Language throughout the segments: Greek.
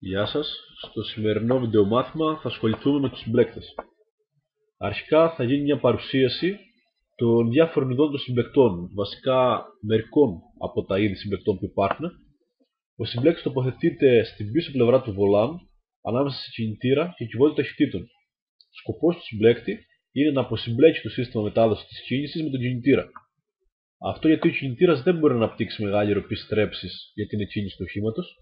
Γεια σας. Στο σημερινό βιντεομάθημα θα ασχοληθούμε με τους συμπλέκτες. Αρχικά θα γίνει μια παρουσίαση των διάφορων ειδών των συμπλεκτών, βασικά μερικών από τα είδη συμπλεκτών που υπάρχουν. Ο συμπλέκτης τοποθετείται στην πίσω πλευρά του βολάν, ανάμεσα σε κινητήρα και κυβότιο ταχυτήτων. Σκοπός του συμπλέκτη είναι να αποσυμπλέξει το σύστημα μετάδοσης της κίνησης με τον κινητήρα. Αυτό γιατί ο κινητήρας δεν μπορεί να αναπτύξει μεγάλη ροπή στρέψης για την εκκίνηση του οχήματος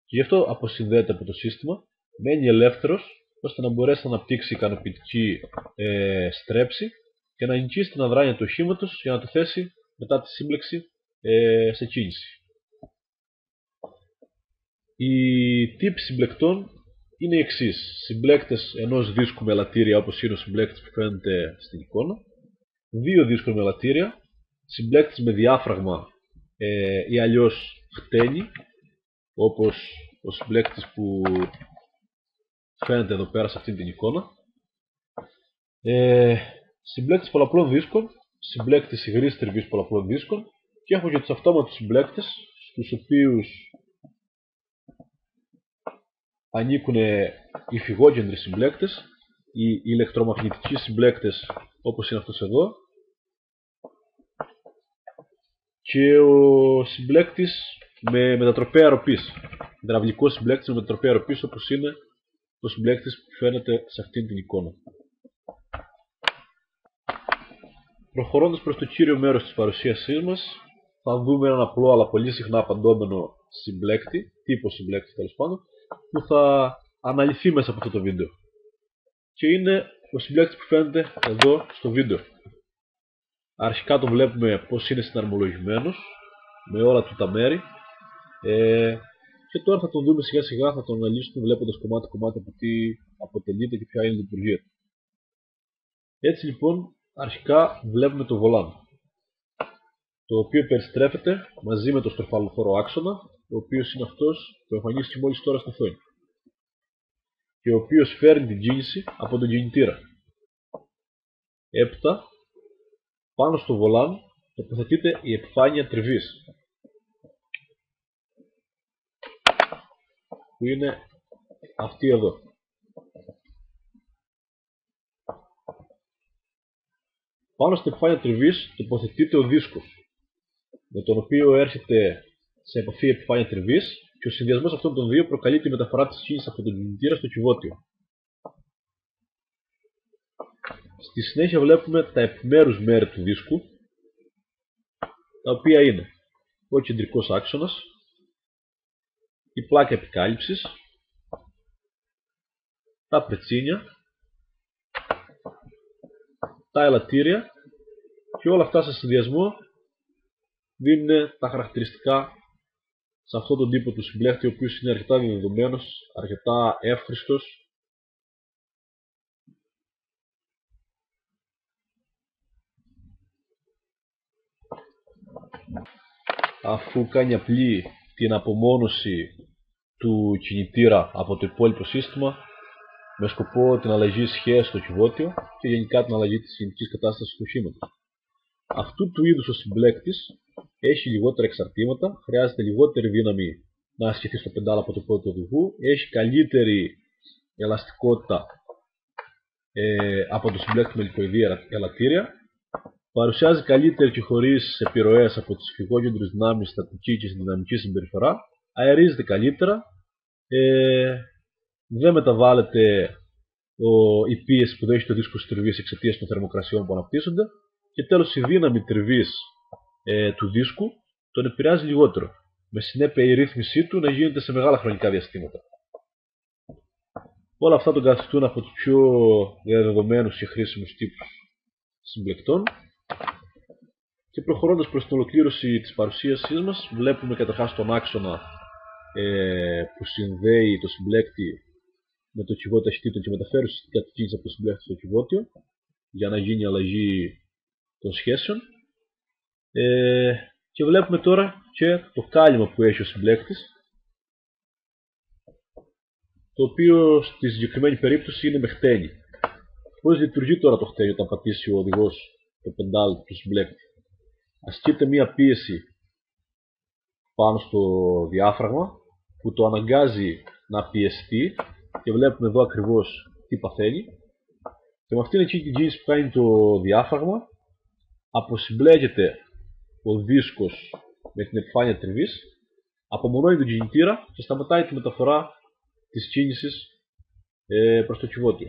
και γι' αυτό αποσυνδέεται από το σύστημα, μένει ελεύθερος ώστε να μπορέσει να αναπτύξει ικανοποιητική στρέψη και να νικήσει την αδράνεια του οχήματος για να το θέσει μετά τη σύμπλεξη σε κίνηση. Οι τύποι συμπλεκτών είναι οι εξής: συμπλέκτες ενός δίσκου με ελαττήρια, όπως είναι ο συμπλέκτης που φαίνεται στην εικόνα, δύο δίσκων με ελαττήρια, συμπλέκτης με διάφραγμα ή αλλιώς χτένι, όπως ο συμπλέκτης που φαίνεται εδώ πέρα σε αυτή την εικόνα, συμπλέκτης πολλαπλών δίσκων, συμπλέκτης υγρής τριβής πολλαπλών δίσκων, και έχω και τους αυτόματους συμπλέκτες, στους οποίους ανήκουν οι φυγόκεντροι συμπλέκτες, οι ηλεκτρομαγνητικοί συμπλέκτες όπως είναι αυτός εδώ, και ο συμπλέκτης με μετατροπέα ροπής, υδραυλικός συμπλέκτης με μετατροπέα ροπής, όπως είναι ο συμπλέκτης που φαίνεται σε αυτήν την εικόνα. Προχωρώντας προς το κύριο μέρος της παρουσίασής μας, θα δούμε έναν απλό αλλά πολύ συχνά απαντώμενο συμπλέκτη, τύπο συμπλέκτη τέλος πάντων, που θα αναλυθεί μέσα από αυτό το βίντεο. Και είναι ο συμπλέκτης που φαίνεται εδώ στο βίντεο. Αρχικά το βλέπουμε πως είναι συναρμολογημένος, με όλα του τα μέρη, και τώρα θα τον δούμε σιγά σιγά, θα τον αναλύσουμε βλέποντας κομμάτι από τι αποτελείται και ποια είναι η λειτουργία του. Έτσι λοιπόν, αρχικά βλέπουμε το βολάν, το οποίο περιστρέφεται μαζί με το στροφαλοφόρο άξονα, ο οποίος είναι αυτός που εμφανίστηκε μόλις τώρα στο οθόνη και ο οποίος φέρνει την κίνηση από τον κινητήρα. Έπειτα, πάνω στο βολάν τοποθετείται η επιφάνεια τριβής, που είναι αυτή εδώ. Πάνω στην επιφάνεια τριβής τοποθετείται ο δίσκος, με τον οποίο έρχεται σε επαφή η επιφάνεια τριβής, και ο συνδυασμός αυτών των δύο προκαλεί τη μεταφορά της κίνησης από τον κινητήρα στο κυβότιο. Στη συνέχεια βλέπουμε τα επιμέρους μέρη του δίσκου, τα οποία είναι ο κεντρικός άξονας, η πλάκα επικάλυψης, τα πετσίνια, τα ελαττήρια, και όλα αυτά σε συνδυασμό δίνουν τα χαρακτηριστικά σε αυτόν τον τύπο του συμπλέκτη, ο οποίος είναι αρκετά διαδεδομένος, αρκετά εύχριστος. Αφού κάνει απλή την απομόνωση του κινητήρα από το υπόλοιπο σύστημα, με σκοπό την αλλαγή σχέσης στο κυβότιο και γενικά την αλλαγή της κινητικής κατάστασης του οχήματος. Αυτού του είδους ο συμπλέκτης έχει λιγότερα εξαρτήματα, χρειάζεται λιγότερη δύναμη να ασκηθεί στο πεντάλ από το πόδι του οδηγού, έχει καλύτερη ελαστικότητα από το συμπλέκτη με λιποειδή ελαττήρια, παρουσιάζει καλύτερη και χωρίς επιρροές από τις φυγόκεντρες δυνάμεις στατική και δυναμική συμπεριφορά, αερίζεται καλύτερα, δεν μεταβάλλεται η πίεση που δέχεται το δίσκο της τριβής εξαιτίας των θερμοκρασιών που αναπτύσσονται, και τέλος η δύναμη τριβής του δίσκου τον επηρεάζει λιγότερο, με συνέπεια η ρύθμισή του να γίνεται σε μεγάλα χρονικά διαστήματα. Όλα αυτά τον καθιστούν από τους πιο διαδεδομένους και χρήσιμους τύπους συμπλεκτών. Και προχωρώντας προς την ολοκλήρωση της παρουσίασής μας, βλέπουμε καταρχάς τον άξονα που συνδέει το συμπλέκτη με το κυβότιο ταχυτήτων και μεταφέρει ουσιαστικά την κίνηση από το συμπλέκτη στο κυβότιο για να γίνει αλλαγή των σχέσεων. Και βλέπουμε τώρα και το κάλυμα που έχει ο συμπλέκτης, το οποίο στη συγκεκριμένη περίπτωση είναι με χτένι. Πώς λειτουργεί τώρα το χτένι όταν πατήσει ο οδηγός το πεντάλ του συμπλέκτη? Ασκείται μία πίεση πάνω στο διάφραγμα που το αναγκάζει να πιεστεί και βλέπουμε εδώ ακριβώς τι παθαίνει. Και με αυτήν εκεί την κίνηση που κάνει το διάφραγμα αποσυμπλέκεται ο δίσκος με την επιφάνεια τριβής, απομονώνει τον κινητήρα και σταματάει τη μεταφορά της κίνησης προς το κυβότιο.